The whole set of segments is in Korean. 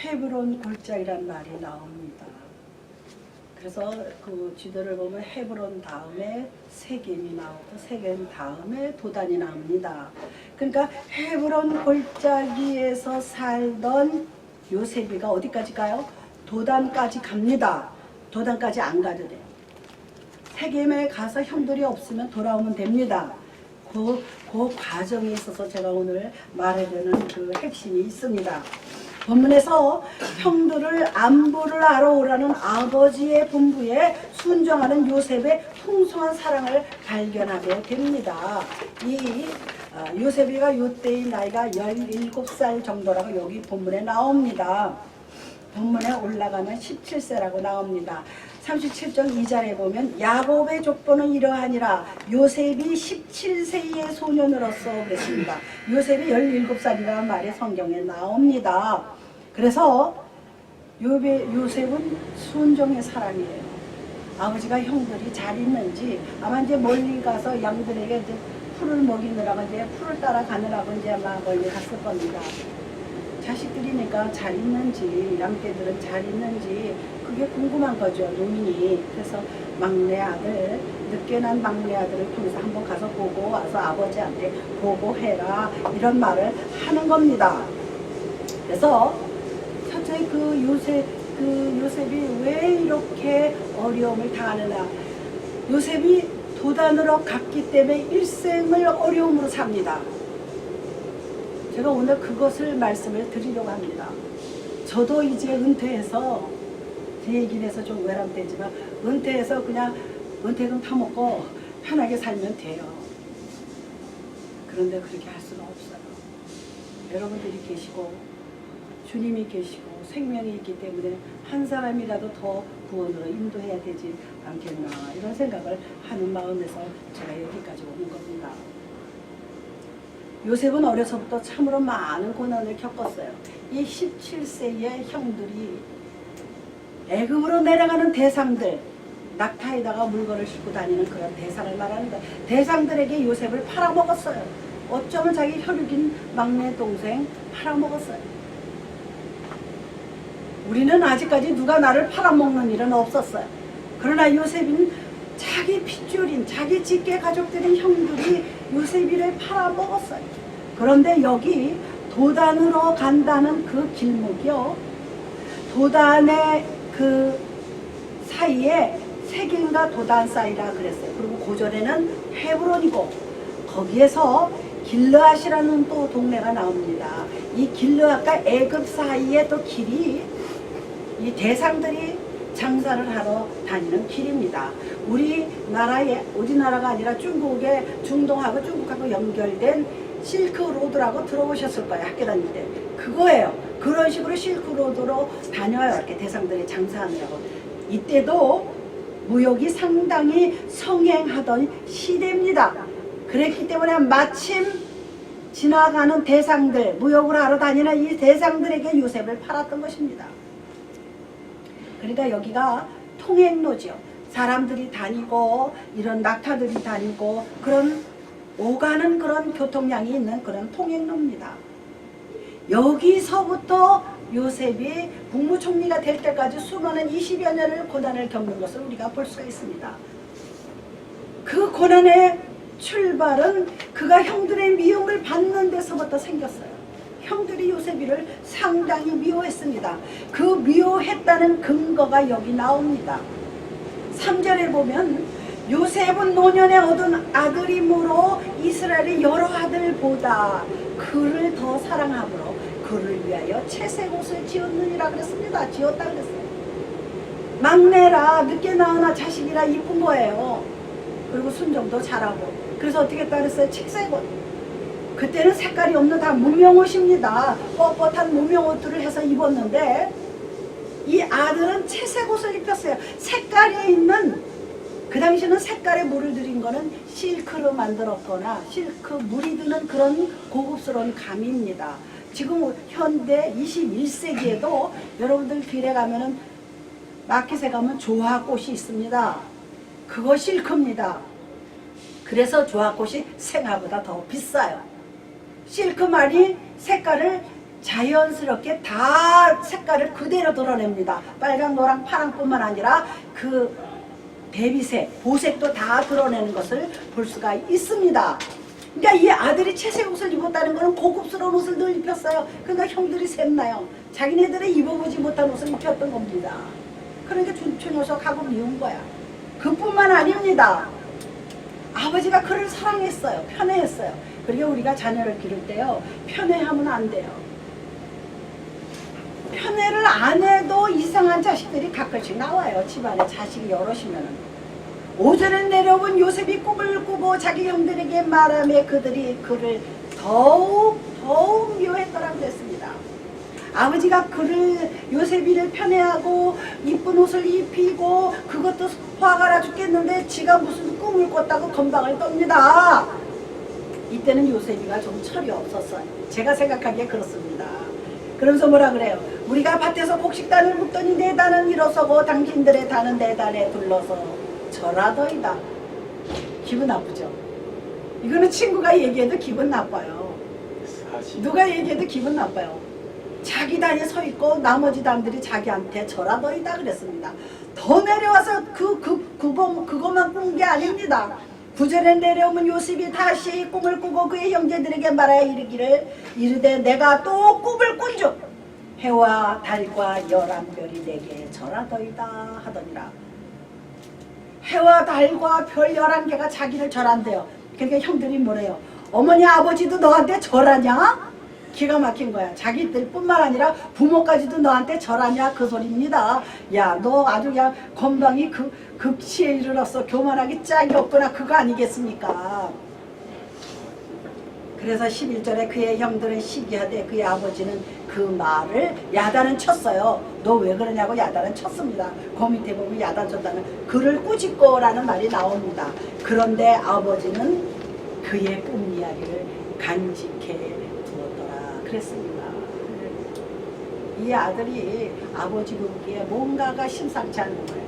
헤브론 골짜기란 말이 나옵니다. 그래서 그 지도를 보면 헤브론 다음에 세겜이 나오고 세겜 다음에 도단이 나옵니다. 그러니까 헤브론 골짜기에서 살던 요셉이가 어디까지 가요? 도단까지 갑니다. 도단까지 안 가도 돼요. 세겜에 가서 형들이 없으면 돌아오면 됩니다. 그 과정에 있어서 제가 오늘 말하려는 그 핵심이 있습니다. 본문에서 형들을 안부를 알아오라는 아버지의 분부에 순종하는 요셉의 풍성한 사랑을 발견하게 됩니다. 이 요셉이가 이때의 나이가 17살 정도라고 여기 본문에 나옵니다. 본문에 올라가면 17세라고 나옵니다. 37장 2절에 보면 야곱의 족보는 이러하니라 요셉이 17세의 소년으로서 그랬습니다. 요셉이 17살이라는 말이 성경에 나옵니다. 그래서 요셉은 순종의 사람이에요. 아버지가 형들이 잘 있는지 아마 이제 멀리 가서 양들에게 이제 풀을 먹이느라고 이제 풀을 따라가느라고 이제 아마 멀리 갔을 겁니다. 자식들이니까 잘 있는지 양떼들은 잘 있는지 그게 궁금한 거죠, 노인이. 그래서 막내 아들, 늦게 난 막내 아들을 통해서 한번 가서 보고 와서 아버지한테 보고해라 이런 말을 하는 겁니다. 그래서 첫째 요셉이 왜 이렇게 어려움을 당하느냐. 요셉이 도단으로 갔기 때문에 일생을 어려움으로 삽니다. 제가 오늘 그것을 말씀을 드리려고 합니다. 저도 이제 은퇴해서 제 얘기를 해서 좀 외람되지만 은퇴해서 그냥 은퇴금 타먹고 편하게 살면 돼요. 그런데 그렇게 할 수는 없어요. 여러분들이 계시고 주님이 계시고 생명이 있기 때문에 한 사람이라도 더 구원으로 인도해야 되지 않겠나 이런 생각을 하는 마음에서 제가 여기까지 오는 겁니다. 요셉은 어려서부터 참으로 많은 고난을 겪었어요. 이 17세의 형들이 애굽으로 내려가는 대상들, 낙타에다가 물건을 싣고 다니는 그런 대상을 말하는데 대상들에게 요셉을 팔아먹었어요. 어쩌면 자기 혈육인 막내 동생 팔아먹었어요. 우리는 아직까지 누가 나를 팔아먹는 일은 없었어요. 그러나 요셉은 자기 핏줄인 자기 직계 가족들인 형들이 요셉이를 팔아먹었어요. 그런데 여기 도단으로 간다는 그 길목이요, 도단의 그 사이에 세겜과 도단 사이라 그랬어요. 그리고 고전에는 헤브론이고 거기에서 길르앗이라는 또 동네가 나옵니다. 이 길르앗과 애굽 사이에 또 길이 이 대상들이 장사를 하러 다니는 길입니다. 우리나라가 아니라 중동하고 중국하고 연결된 실크로드라고 들어보셨을 거예요. 학교 다닐 때. 그거예요. 그런 식으로 실크로드로 다녀요. 이렇게 대상들이 장사하느라고. 이때도 무역이 상당히 성행하던 시대입니다. 그랬기 때문에 마침 지나가는 대상들, 무역을 하러 다니는 이 대상들에게 요셉을 팔았던 것입니다. 그러니까 여기가 통행로죠. 사람들이 다니고 이런 낙타들이 다니고 그런 오가는 그런 교통량이 있는 그런 통행로입니다. 여기서부터 요셉이 국무총리가 될 때까지 수많은 20여 년을 고난을 겪는 것을 우리가 볼 수가 있습니다. 그 고난의 출발은 그가 형들의 미움을 받는 데서부터 생겼어요. 형들이 요셉이를 상당히 미워했습니다. 그 미워했다는 근거가 여기 나옵니다. 3절에 보면 요셉은 노년에 얻은 아들이므로 이스라엘의 여러 아들보다 그를 더 사랑함으로 그를 위하여 채색 옷을 지었느니라 그랬습니다. 지었다 그랬어요. 막내라 늦게 낳으나 자식이라 이쁜 거예요. 그리고 순종도 잘하고. 그래서 어떻게 했다 그랬어요? 채색 옷. 그때는 색깔이 없는 다 무명옷입니다. 뻣뻣한 무명옷들을 해서 입었는데 이 아들은 채색 옷을 입혔어요. 색깔이 있는, 그 당시는 색깔에 물을 들인 거는 실크로 만들었거나 실크 물이 드는 그런 고급스러운 감입니다. 지금 현대 21세기에도 여러분들 길에 가면은 마켓에 가면 조화꽃이 있습니다. 그거 실크입니다. 그래서 조화꽃이 생화보다 더 비싸요. 실크만이 색깔을 자연스럽게 다 색깔을 그대로 드러냅니다. 빨강, 노랑, 파랑뿐만 아니라 그 대비색, 보색도 다 드러내는 것을 볼 수가 있습니다. 그러니까 이 아들이 채색 옷을 입었다는 것은 고급스러운 옷을 늘 입혔어요. 그러니까 형들이 샘나요. 자기네들이 입어보지 못한 옷을 입혔던 겁니다. 그러니까 저 녀석하고 미운 거야. 그뿐만 아닙니다. 아버지가 그를 사랑했어요. 편애했어요. 그러니까 우리가 자녀를 기를 때요, 편애하면 안 돼요. 편애를 안 해도 이상한 자식들이 가끔씩 나와요. 집안에 자식이 여럿이면은. 오전에 내려온 요셉이 꿈을 꾸고 자기 형들에게 말하며 그들이 그를 더욱 미워했더라고 했습니다. 아버지가 그를 요셉이를 편애하고 이쁜 옷을 입히고 그것도 화가 나 죽겠는데 지가 무슨 꿈을 꿨다고 건방을 떱니다. 이때는 요셉이가 좀 철이 없었어요. 제가 생각하기에 그렇습니다. 그러면서 뭐라 그래요? 우리가 밭에서 곡식단을 묻더니 내 단은 일어서고 당신들의 단은 내 단에 둘러서 절하더이다. 기분 나쁘죠? 이거는 친구가 얘기해도 기분 나빠요. 누가 얘기해도 기분 나빠요. 자기 단에 서 있고 나머지 단들이 자기한테 절하더이다 그랬습니다. 더 내려와서 그것만 꾼 게 아닙니다. 9절에 내려오면 요셉이 다시 꿈을 꾸고 그의 형제들에게 말하여 이르기를 이르되 내가 또 꿈을 꾼즉 해와 달과 11별이 내게 절하더이다 하더니라. 해와 달과 별 11개가 자기를 절한대요. 그러니까 형들이 뭐래요? 어머니 아버지도 너한테 절하냐? 기가 막힌 거야. 자기들 뿐만 아니라 부모까지도 너한테 절하냐 그 소리입니다. 야, 너 아주 그냥 건방이 극치에 이르렀어. 교만하기 짝이 없구나. 그거 아니겠습니까? 그래서 11절에 그의 형들은 시기하되 그의 아버지는 그 말을 야단은 쳤어요. 너 왜 그러냐고 야단은 쳤습니다. 그 밑에 보면 야단 쳤다는 그를 꾸짖고라는 말이 나옵니다. 그런데 아버지는 그의 꿈 이야기를 간직해 두었더라 그랬습니다. 이 아들이 아버지 보기에 뭔가가 심상치 않은 거예요.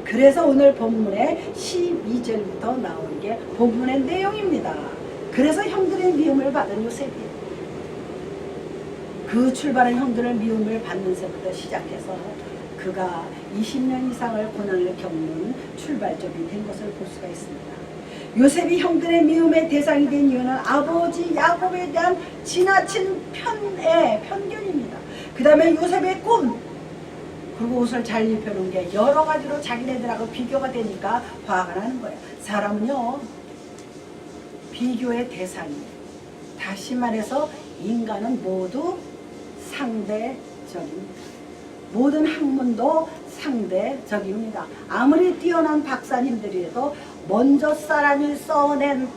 그래서 오늘 본문에 12절부터 나오는 게 본문의 내용입니다. 그래서 형들의 미움을 받은 요셉이에요. 그 출발한 형들의 미움을 받는 새부터 시작해서 그가 20년 이상을 고난을 겪는 출발점이 된 것을 볼 수가 있습니다. 요셉이 형들의 미움의 대상이 된 이유는 아버지 야곱에 대한 지나친 편견입니다. 그 다음에 요셉의 꿈, 그리고 옷을 잘 입혀놓은 게 여러 가지로 자기네들하고 비교가 되니까 화가 나는 거예요. 사람은요, 비교의 대상이에요. 다시 말해서 인간은 모두 상대적입니다. 모든 학문도 상대적입니다. 아무리 뛰어난 박사님들이라도 먼저 사람이 써낸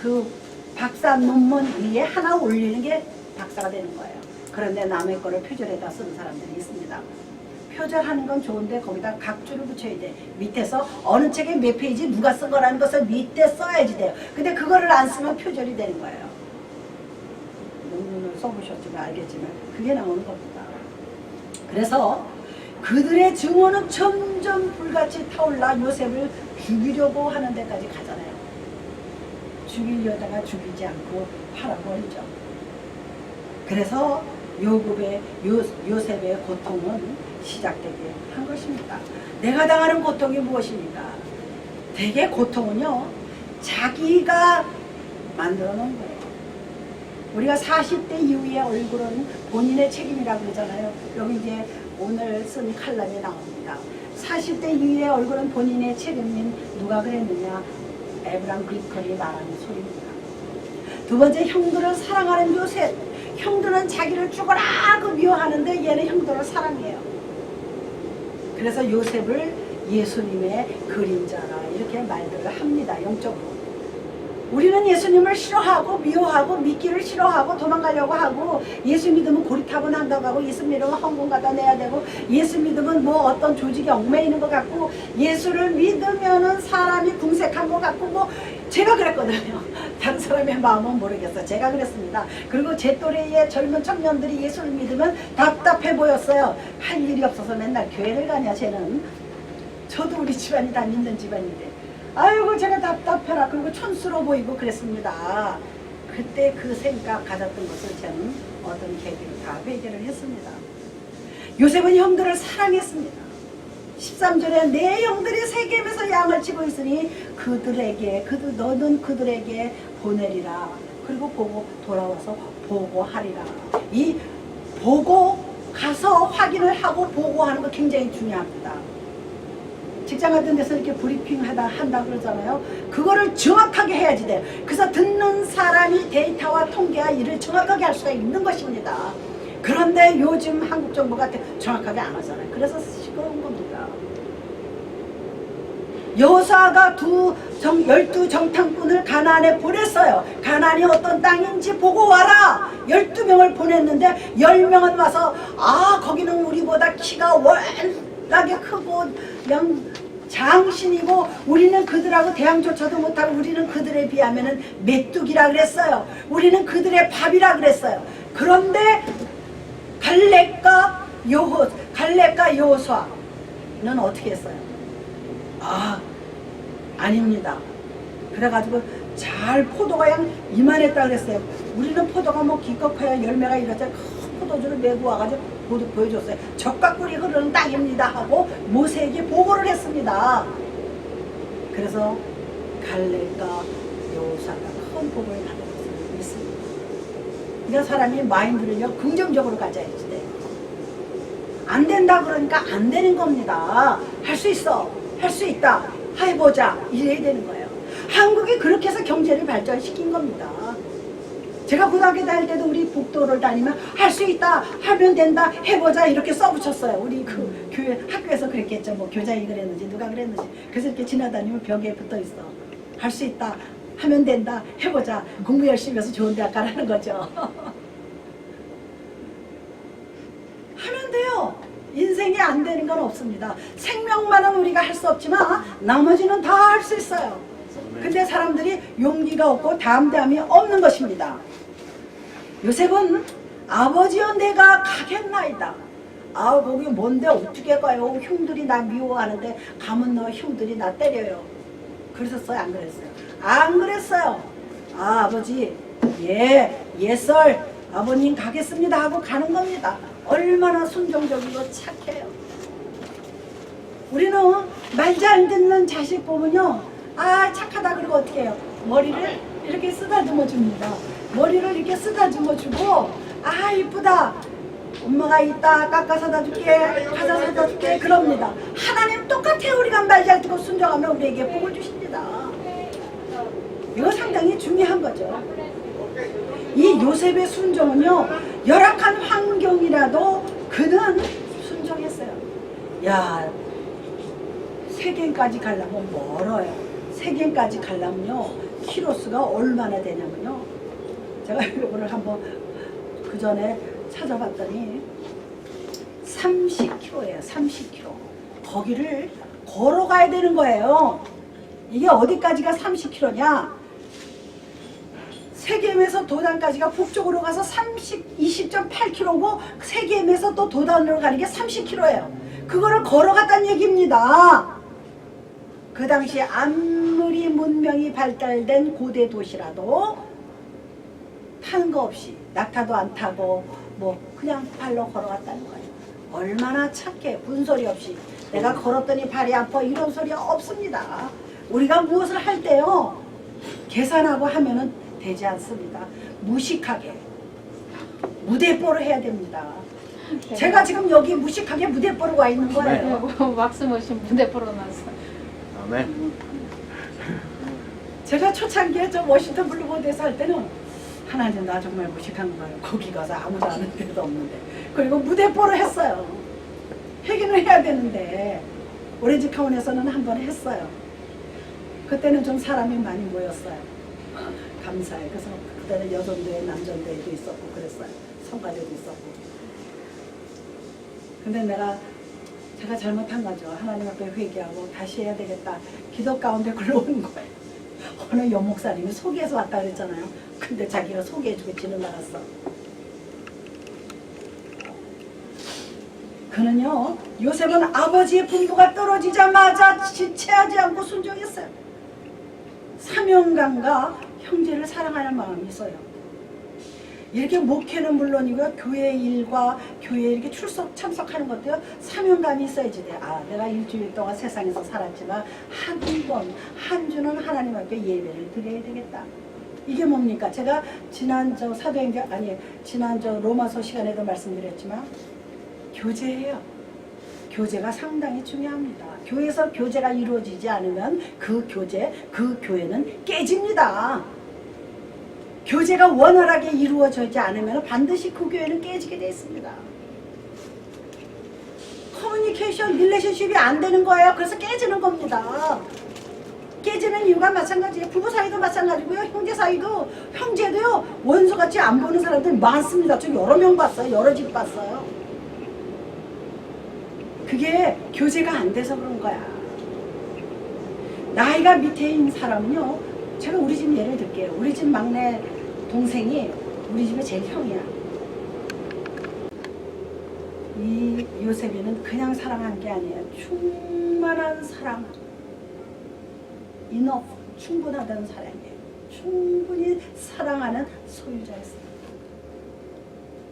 그 박사 논문 위에 하나 올리는 게 박사가 되는 거예요. 그런데 남의 거를 표절에다 쓰는 사람들이 있습니다. 표절하는 건 좋은데 거기다 각주를 붙여야 돼. 밑에서 어느 책에 몇 페이지 누가 쓴 거라는 것을 밑에 써야지 돼요. 근데 그거를 안 쓰면 표절이 되는 거예요. 논문을 써보셨지만 알겠지만 그게 나오는 겁니다. 그래서 그들의 증오는 점점 불같이 타올라 요셉을 죽이려고 하는 데까지 가잖아요. 죽이려다가 죽이지 않고 팔아버리죠. 그래서 요셉의 고통은 시작되게 한 것입니다. 내가 당하는 고통이 무엇입니까? 대개 고통은요, 자기가 만들어 놓은 거예요. 우리가 40대 이후의 얼굴은 본인의 책임이라고 그러잖아요. 여기 이제 오늘 쓴 칼럼에 나옵니다. 40대 이후의 얼굴은 본인의 책임인 누가 그랬느냐? 에브람 링컨이 말하는 소리입니다. 두 번째, 형들을 사랑하는 요셉. 형들은 자기를 죽어라 그 미워하는데 얘는 형들을 사랑해요. 그래서 요셉을 예수님의 그림자라 이렇게 말들을 합니다. 영적으로. 우리는 예수님을 싫어하고 미워하고 믿기를 싫어하고 도망가려고 하고 예수 믿으면 고리타분 한다고 하고 예수 믿으면 헌금 갖다 내야 되고 예수 믿으면 뭐 어떤 조직에 얽매이는 것 같고 예수를 믿으면은 사람이 궁색한 것 같고 뭐 제가 그랬거든요. 다른 사람의 마음은 모르겠어요. 제가 그랬습니다. 그리고 제 또래의 젊은 청년들이 예수를 믿으면 답답해 보였어요. 할 일이 없어서 맨날 교회를 가냐 쟤는. 저도 우리 집안이 다 믿는 집안인데 아이고 제가 답답해라. 그리고 촌스러워 보이고 그랬습니다. 그때 그 생각 가졌던 것을 저는 어떤 계기로 다 회개를 했습니다. 요셉은 형들을 사랑했습니다. 13절에 내 형들이 세겜에서 양을 치고 있으니 그들에게 너는 그들에게 보내리라. 그리고 보고 돌아와서 보고하리라. 이 보고 가서 확인을 하고 보고하는 거 굉장히 중요합니다. 직장 같은 데서 이렇게 브리핑 한다 그러잖아요. 그거를 정확하게 해야지 돼요. 그래서 듣는 사람이 데이터와 통계와 일을 정확하게 할 수가 있는 것입니다. 그런데 요즘 한국 정부가 정확하게 안 하잖아요. 그래서 시끄러운 겁니다. 여호수아가 12정탐꾼을 가나안에 보냈어요. 가나안이 어떤 땅인지 보고 와라. 12명을 보냈는데 10명은 와서 거기는 우리보다 키가 워낙에 크고 그냥 장신이고 우리는 그들하고 대항조차도 못하고 우리는 그들에 비하면 메뚜기라 그랬어요. 우리는 그들의 밥이라 그랬어요. 그런데 갈렙과 여호수아는 어떻게 했어요? 아닙니다. 그래가지고 잘 포도가 양 이만했다 그랬어요. 우리는 포도가 뭐 기껏 커야 열매가 이렇게 큰 포도주를 메고 와가지고 보여줬어요. 적과 꿀이 흐르는 땅입니다 하고 모세에게 보고를 했습니다. 그래서 갈렙과 여호수아가 큰 복을 받은 것을 믿습니다. 그러니까 사람이 마인드를요 긍정적으로 가져야지 돼요. 안 된다 그러니까 안 되는 겁니다. 할 수 있어, 할 수 있다, 해보자 이래야 되는 거예요. 한국이 그렇게 해서 경제를 발전시킨 겁니다. 제가 고등학교 다닐 때도 우리 복도를 다니면 할 수 있다, 하면 된다, 해보자 이렇게 써붙였어요. 우리 그 교회 학교에서 그랬겠죠. 뭐 교장이 그랬는지 누가 그랬는지. 그래서 이렇게 지나다니면 벽에 붙어 있어. 할 수 있다, 하면 된다, 해보자, 공부 열심히 해서 좋은 대학 가라는 거죠. 하면 돼요. 인생이 안 되는 건 없습니다. 생명만은 우리가 할 수 없지만 나머지는 다 할 수 있어요. 근데 사람들이 용기가 없고 담대함이 없는 것입니다. 요셉은 아버지여 내가 가겠나이다. 거기 뭔데 어떻게 가요? 형들이 나 미워하는데 가면 너 형들이 나 때려요. 그랬었어요? 안 그랬어요? 안 그랬어요. 아버지 예썰 아버님 가겠습니다 하고 가는 겁니다. 얼마나 순종적이고 착해요. 우리는 말 잘 듣는 자식 보면요 착하다 그러고 어떻게 해요? 머리를 이렇게 쓰다듬어 줍니다. 머리를 이렇게 쓰다듬어 주고 이쁘다 엄마가 이따 깎아 사다 줄게, 과자 사다 줄게 그럽니다. 하나님 똑같아요. 우리가 말 잘 듣고 순종하면 우리에게 복을 주십니다. 이거 상당히 중요한 거죠. 이 요셉의 순종은요 열악한 환경이라도 그는 순종했어요. 세겜까지 가려면 멀어요. 세겜까지 가려면요 키로수가 얼마나 되냐면요 제가 이거를 한번 그 전에 찾아봤더니 30km예요. 30km. 거기를 걸어가야 되는 거예요. 이게 어디까지가 30km냐? 세겜에서 도단까지가 북쪽으로 가서 20.8km고 세겜에서 또 도단으로 가는 게 30km예요. 그거를 걸어갔다는 얘기입니다. 그 당시 아무리 문명이 발달된 고대 도시라도 타는 거 없이 낙타도 안 타고 뭐 그냥 발로 걸어갔다는 거예요. 얼마나 착해. 분소리 없이 내가 걸었더니 발이 아파 이런 소리 없습니다. 우리가 무엇을 할 때요 계산하고 하면은 되지 않습니다. 무식하게 무대뽀를 해야 됩니다. 제가 지금 여기 무식하게 무대뽀로 와 있는 거예요. 왁스머신 무대뽀로 나서. 아멘. 제가 초창기에 저 워싱턴 블루보드에서 할 때는 하나님 나 정말 무식한 거예요. 거기 가서 아무도 아는 데도 없는데. 그리고 무대뽀를 했어요. 회개를 해야 되는데 오렌지 카운에서는 한 번 했어요. 그때는 좀 사람이 많이 모였어요. 감사해. 그래서 그때는 여전도회 남전도회도 있었고 그랬어요. 성가대도 있었고. 근데 제가 잘못한 거죠. 하나님 앞에 회개하고 다시 해야 되겠다. 기도 가운데 글러오는 거예요. 어느 여목사님이 소개해서 왔다 그랬잖아요. 근데 자기가 소개해주고 지나갔어. 그는요 요셉은 아버지의 분부가 떨어지자마자 지체하지 않고 순종했어요. 사명감과 형제를 사랑하는 마음이 있어요. 이렇게 목회는 물론이고요. 교회 일과 교회 이렇게 참석하는 것도요. 사명감이 있어야지 돼. 아, 내가 일주일 동안 세상에서 살았지만 한 주는 하나님 앞에 예배를 드려야 되겠다. 이게 뭡니까? 제가 지난 로마서 시간에도 말씀드렸지만 교제예요. 교제가 상당히 중요합니다. 교회에서 교제가 이루어지지 않으면 그 교회는 깨집니다. 교제가 원활하게 이루어지지 않으면 반드시 그 교회는 깨지게 되어 있습니다. 커뮤니케이션, 릴레이션십이 안 되는 거예요. 그래서 깨지는 겁니다. 깨지는 이유가 마찬가지예요. 부부 사이도 마찬가지고요. 형제 사이도, 형제도요. 원수같이 안 보는 사람들 많습니다. 저 여러 명 봤어요. 여러 집 봤어요. 그게 교제가 안 돼서 그런 거야. 나이가 밑에 있는 사람은요. 제가 우리 집 예를 들게요. 우리 집 막내 동생이 우리 집의 제일 형이야. 이 요셉이는 그냥 사랑한 게 아니에요. 충만한 사랑. enough, 충분하다는 사랑이에요. 충분히 사랑하는 소유자였어요.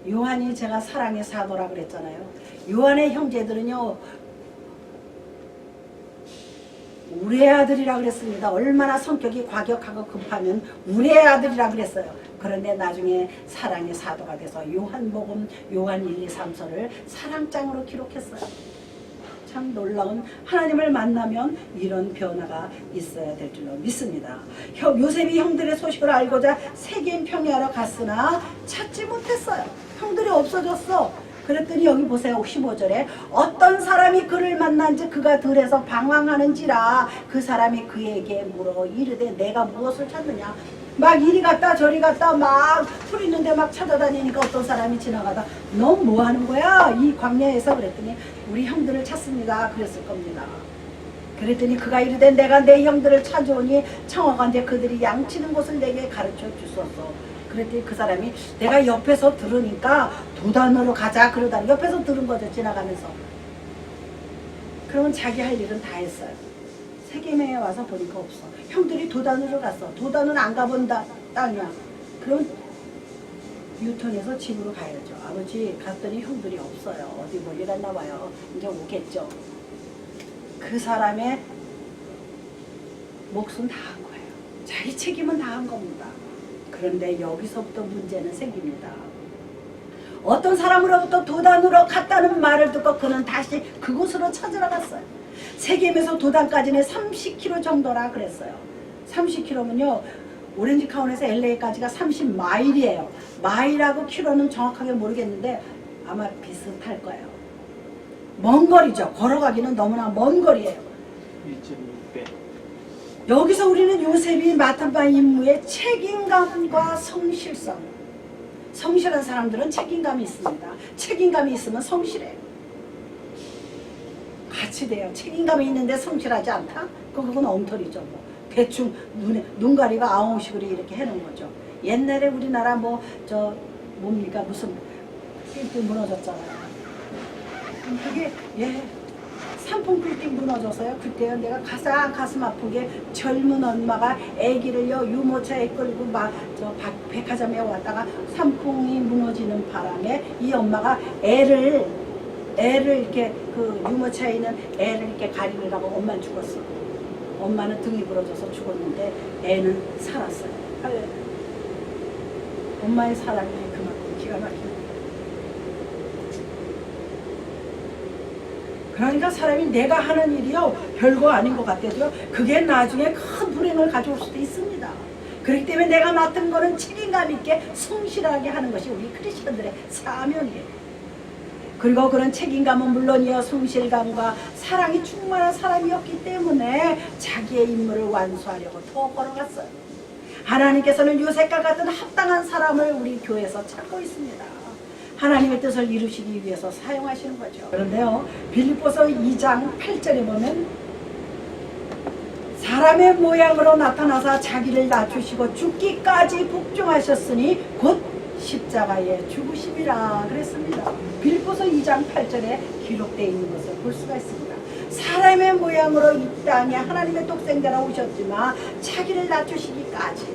요한이 제가 사랑의 사도라 그랬잖아요. 요한의 형제들은요. 우리의 아들이라 그랬습니다. 얼마나 성격이 과격하고 급하면 우리의 아들이라 그랬어요. 그런데 나중에 사랑의 사도가 돼서 요한복음, 요한 1, 2, 3서를 사랑장으로 기록했어요. 참 놀라운, 하나님을 만나면 이런 변화가 있어야 될 줄로 믿습니다. 요셉이 형들의 소식을 알고자 세겜 평야로 갔으나 찾지 못했어요. 형들이 없어졌어. 그랬더니 여기 보세요. 15절에 어떤 사람이 그를 만난지 그가 들에서 방황하는지라 그 사람이 그에게 물어 이르되 내가 무엇을 찾느냐. 막 이리 갔다 저리 갔다 막 풀 있는데 막 찾아다니니까 어떤 사람이 지나가다 너 뭐 하는 거야? 이 광야에서. 그랬더니 우리 형들을 찾습니다. 그랬을 겁니다. 그랬더니 그가 이르되 내가 내 형들을 찾아오니 청하건대 그들이 양치는 곳을 내게 가르쳐 주소서. 그랬더니 그 사람이 내가 옆에서 들으니까 도단으로 가자 그러다 옆에서 들은 거죠. 지나가면서. 그러면 자기 할 일은 다 했어요. 세겜에 와서 보니까 없어. 형들이 도단으로 갔어. 도단은 안 가본 땅이야. 그럼 유턴해서 집으로 가야죠. 아버지 갔더니 형들이 없어요. 어디 멀리 갔나 봐요. 이제 오겠죠. 그 사람의 몫은 다 한 거예요. 자기 책임은 다 한 겁니다. 그런데 여기서부터 문제는 생깁니다. 어떤 사람으로부터 도단으로 갔다는 말을 듣고 그는 다시 그곳으로 찾으러 갔어요. 세겜에서 도단까지는 30km 정도라 그랬어요. 30km면요. 오렌지 카운티에서 LA까지가 30마일이에요. 마일하고 킬로는 정확하게 모르겠는데 아마 비슷할 거예요. 먼 거리죠. 걸어가기는 너무나 먼 거리예요. 1.6배. 여기서 우리는 요셉이 맡은 바 임무의 책임감과 성실성. 성실한 사람들은 책임감이 있습니다. 책임감이 있으면 성실해요. 같이 돼요. 책임감이 있는데 성실하지 않다? 그건 엉터리죠. 뭐. 대충 눈 가리고 아웅식으로 이렇게 해놓은 거죠. 옛날에 우리나라 뭡니까 무슨 빌딩 무너졌잖아요. 그게 삼풍 빌딩 무너져서요. 그때요 내가 가슴 아픈 게 젊은 엄마가 아기를요 유모차에 끌고 백화점에 왔다가 삼풍이 무너지는 바람에 이 엄마가 애를 이렇게 그 유모차에 있는 애를 이렇게 가리느라고 엄마는 죽었어. 엄마는 등이 부러져서 죽었는데 애는 살았어요. 엄마의 사랑이 그만큼 기가 막힙니다. 그러니까 사람이 내가 하는 일이요 별거 아닌 것 같아도요 그게 나중에 큰 불행을 가져올 수도 있습니다. 그렇기 때문에 내가 맡은 거는 책임감 있게 성실하게 하는 것이 우리 크리스천들의 사명이에요. 그리고 그런 책임감은 물론이요 성실감과 사랑이 충만한 사람이었기 때문에 자기의 임무를 완수하려고 더 걸어갔어요. 하나님께서는 요셉과 같은 합당한 사람을 우리 교회에서 찾고 있습니다. 하나님의 뜻을 이루시기 위해서 사용하시는 거죠. 그런데요 빌립보서 2장 8절에 보면 사람의 모양으로 나타나사 자기를 낮추시고 죽기까지 복종하셨으니 곧 십자가에 죽으심이라 그랬습니다. 빌립보서 2장 8절에 기록되어 있는 것을 볼 수가 있습니다. 사람의 모양으로 이 땅에 하나님의 독생자라 오셨지만 자기를 낮추시기까지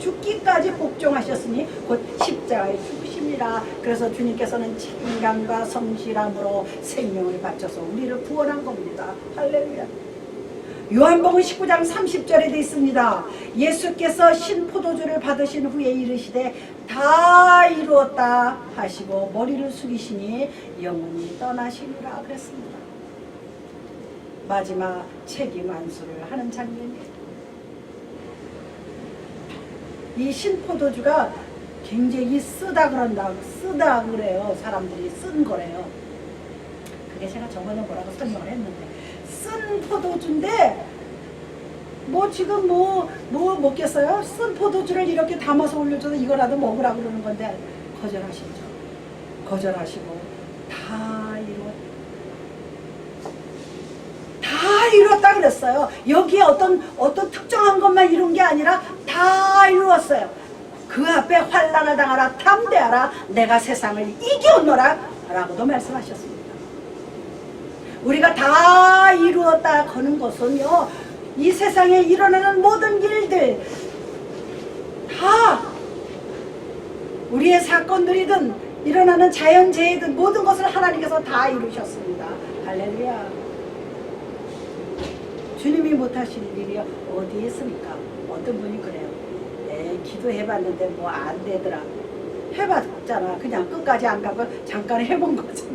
죽기까지 복종하셨으니 곧 십자가에 죽으심이라. 그래서 주님께서는 책임감과 성실함으로 생명을 바쳐서 우리를 구원한 겁니다. 할렐루야. 요한복음 19장 30절에 되어 있습니다. 예수께서 신포도주를 받으신 후에 이르시되 다 이루었다 하시고 머리를 숙이시니 영혼이 떠나시니라 그랬습니다. 마지막 책임 완수를 하는 장면이에요. 이 신포도주가 굉장히 쓰다 그래요. 사람들이 쓴 거래요. 그게 제가 저번에 뭐라고 설명을 했는데, 쓴 포도주인데 뭐 지금 뭐 먹겠어요? 쓴 포도주를 이렇게 담아서 올려줘서 이거라도 먹으라고 그러는 건데 거절하시죠. 거절하시고 다 이뤘다 그랬어요. 여기에 어떤 특정한 것만 이룬 게 아니라 다 이루었어요. 그 앞에 환난을 당하라 담대하라 내가 세상을 이겨오노라 라고도 말씀하셨습니다. 우리가 다 이루었다 거는 것은요, 이 세상에 일어나는 모든 일들 다 우리의 사건들이든 일어나는 자연재해든 모든 것을 하나님께서 다 이루셨습니다. 할렐루야. 주님이 못하시는 일이 어디에 있습니까? 어떤 분이 그래요. 기도해봤는데 뭐 안 되더라. 해봤잖아. 그냥 끝까지 안 가고 잠깐 해본 거잖아.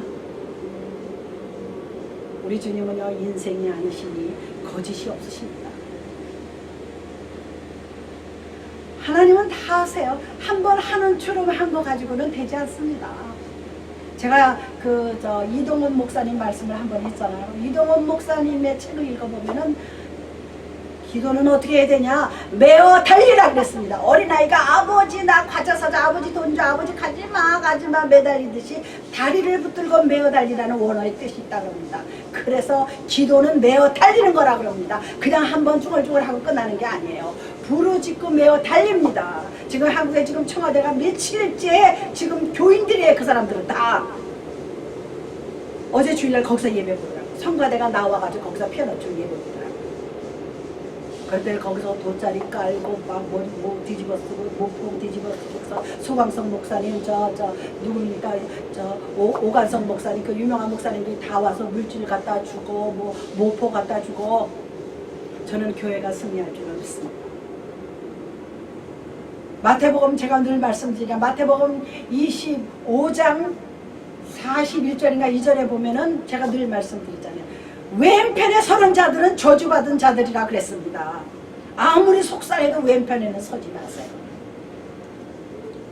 우리 주님은요, 인생이 아니시니 거짓이 없으십니다. 하나님은 다 하세요. 한 번 하는 추름 한 거 가지고는 되지 않습니다. 제가 이동원 목사님 말씀을 한 번 했잖아요. 이동원 목사님의 책을 읽어보면은 기도는 어떻게 해야 되냐? 메어 달리라 그랬습니다. 어린아이가 아버지 나 과자 사자, 아버지 돈 줘, 아버지 가지마 매달리듯이 다리를 붙들고 메어 달리라는 원어의 뜻이 있다고 합니다. 그래서 기도는 메어 달리는 거라 그럽니다. 그냥 한번 중얼중얼 하고 끝나는 게 아니에요. 부르짖고 메어 달립니다. 지금 한국에 지금 청와대가 며칠째 지금 교인들이에요. 그 사람들은 다 어제 주일날 거기서 예배 보더라고. 성가대가 나와가지고 거기서 피아노 쪽 예배 보더라고. 그때 거기서 돗자리 깔고 막 뭐 뒤집어 쓰고 목봉 뒤집어 쓰고 소광성 목사님 누굽니까 오간성 목사님 그 유명한 목사님들이 다 와서 물질 갖다 주고 뭐 모포 갖다 주고. 저는 교회가 승리할 줄 믿습니다. 마태복음 제가 늘 말씀드리냐, 마태복음 25장 41절인가 2절에 보면은 제가 늘 말씀드리잖아요. 왼편에 서는 자들은 저주받은 자들이라 그랬습니다. 아무리 속상해도 왼편에는 서지 마세요.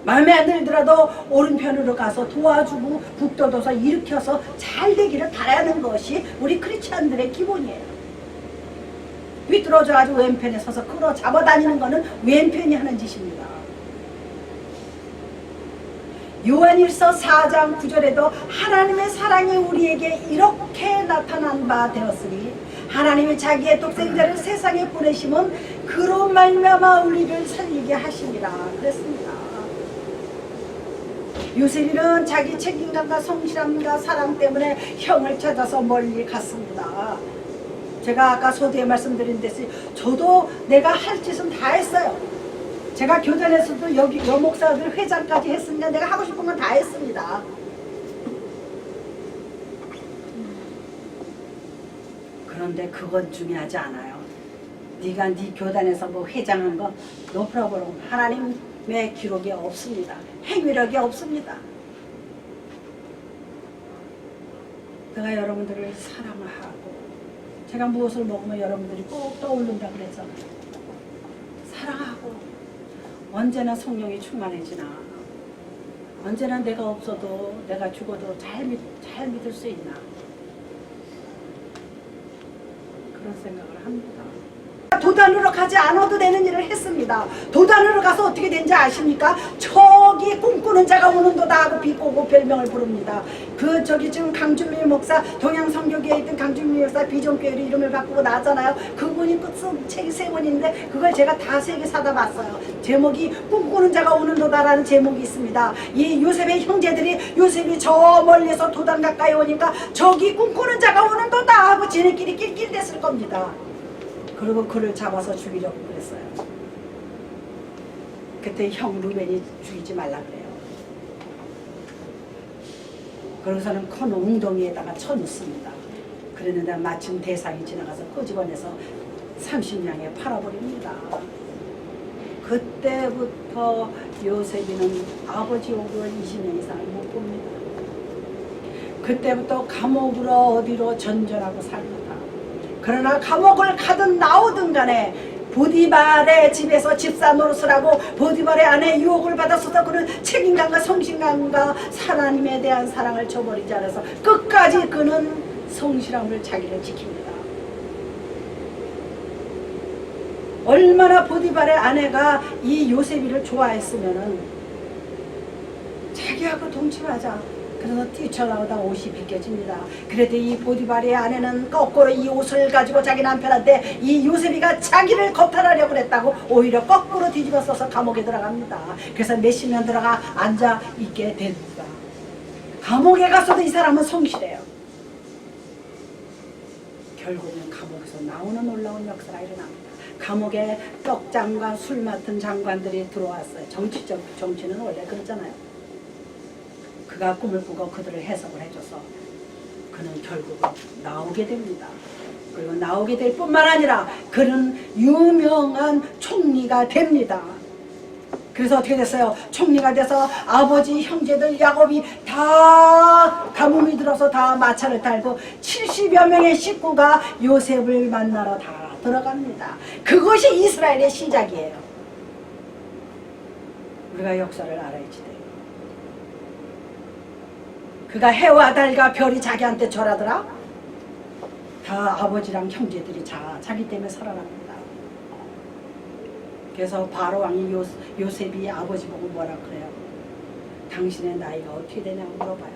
마음에 안 들더라도 오른편으로 가서 도와주고 북돋워서 일으켜서 잘 되기를 바라는 것이 우리 크리스찬들의 기본이에요. 삐뚤어져가지고 왼편에 서서 끌어 잡아다니는 것은 왼편이 하는 짓입니다. 요한일서 4장 9절에도 하나님의 사랑이 우리에게 이렇게 나타난 바 되었으니 하나님이 자기의 독생자를 세상에 보내심은 그로 말미암아 우리를 살리게 하심이라 그랬습니다. 요셉이는 자기 책임감과 성실함과 사랑 때문에 형을 찾아서 멀리 갔습니다. 제가 아까 소두에 말씀드린 듯이 저도 내가 할 짓은 다 했어요. 제가 교단에서도 여기 여목사들 회장까지 했으니까 내가 하고 싶은 건 다 했습니다. 그런데 그건 중요하지 않아요. 네가 네 교단에서 뭐 회장한 거 no problem. 하나님의 기록이 없습니다. 행위력이 없습니다. 내가 여러분들을 사랑하고 제가 무엇을 먹으면 여러분들이 꼭 떠오른다 그랬잖아요. 사랑하고 언제나 성령이 충만해지나, 언제나 내가 없어도 내가 죽어도 잘 믿을 수 있나, 그런 생각을 합니다. 도단으로 가지 않아도 되는 일을 했습니다. 도단으로 가서 어떻게 된지 아십니까? 저기 꿈꾸는 자가 오는도다 하고 비꼬고 별명을 부릅니다. 지금 강준미 목사, 동양성교교에 있던 강준미 목사 비전교회로 이름을 바꾸고 나왔잖아요. 그분이 쓴 책이 3권인데 그걸 제가 다 3개 사다 봤어요. 제목이 꿈꾸는 자가 오는도다라는 제목이 있습니다. 이 요셉의 형제들이 요셉이 저 멀리서 도단 가까이 오니까 저기 꿈꾸는 자가 오는도다 하고 지네끼리 낄낄댔을 겁니다. 그리고 그를 잡아서 죽이려고 그랬어요. 그때 형 루벤이 죽이지 말라 그래요. 그러고서는 큰 웅덩이에다가 쳐놓습니다. 그랬는데 마침 대상이 지나가서 끄집어내서 30냥에 팔아버립니다. 그때부터 요셉이는 아버지 오고 20년 이상을 못 봅니다. 그때부터 감옥으로 어디로 전전하고 삽니다. 그러나 감옥을 가든 나오든 간에 보디발의 집에서 집사 노릇을 하고 보디발의 아내 유혹을 받았어도 그는 책임감과 성실감과 하나님에 대한 사랑을 저버리지 않아서 끝까지 그는 성실함을 자기를 지킵니다. 얼마나 보디발의 아내가 이 요셉이를 좋아했으면은 자기하고 동침하자. 그래서 뛰쳐나오다 옷이 벗겨집니다. 그래도 이 보디발의 아내는 거꾸로 이 옷을 가지고 자기 남편한테 이 요셉이가 자기를 거탈하려고 그랬다고 오히려 거꾸로 뒤집어 써서 감옥에 들어갑니다. 그래서 몇십 년 들어가 앉아 있게 됩니다. 감옥에 갔어도 이 사람은 성실해요. 결국은 감옥에서 나오는 놀라운 역사가 일어납니다. 감옥에 떡장과 술 맡은 장관들이 들어왔어요. 정치는 원래 그렇잖아요. 그가 꿈을 꾸고 그들을 해석을 해줘서 그는 결국 나오게 됩니다. 그리고 나오게 될 뿐만 아니라 그는 유명한 총리가 됩니다. 그래서 어떻게 됐어요? 총리가 돼서 아버지 형제들 야곱이 다 가뭄이 들어서 다 마차를 달고 70여 명의 식구가 요셉을 만나러 다 들어갑니다. 그것이 이스라엘의 시작이에요. 우리가 역사를 알아야지 돼요. 그가 해와 달과 별이 자기한테 절하더라. 다 아버지랑 형제들이 자기 때문에 살아납니다. 그래서 바로 왕이 요셉이 아버지 보고 뭐라 그래요? 당신의 나이가 어떻게 되냐고 물어봐요.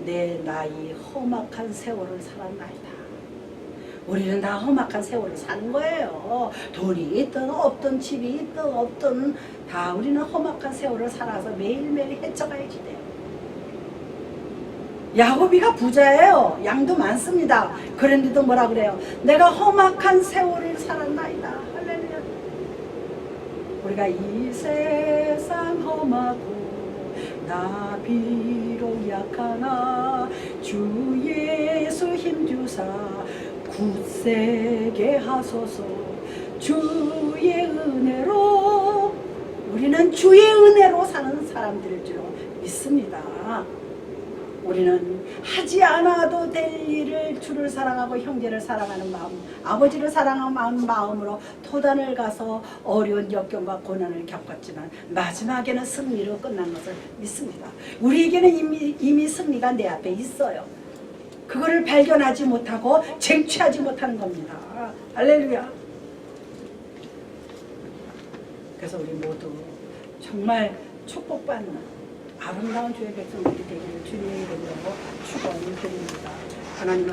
내 나이 험악한 세월을 살았나이다. 우리는 다 험악한 세월을 사는 거예요. 돈이 있든 없든 집이 있든 없든 다 우리는 험악한 세월을 살아서 매일매일 헤쳐가야지 돼요. 야곱이가 부자예요. 양도 많습니다. 그런데도 뭐라 그래요? 내가 험악한 세월을 살았나이다. 할렐루야. 우리가 이 세상 험하고 나 비록 약하나 주 예수 힘주사 굳세게 하소서. 주의 은혜로, 우리는 주의 은혜로 사는 사람들일 줄 믿습니다. 우리는 하지 않아도 될 일을 주를 사랑하고 형제를 사랑하는 마음, 아버지를 사랑하는 마음으로 토단을 가서 어려운 역경과 고난을 겪었지만 마지막에는 승리로 끝난 것을 믿습니다. 우리에게는 이미 승리가 내 앞에 있어요. 그거를 발견하지 못하고 쟁취하지 못하는 겁니다. 할렐루야. 그래서 우리 모두 정말 축복받는 아름다운 주의 백성들이 되기를 주님의 이름으로 축원을 드립니다. 하나님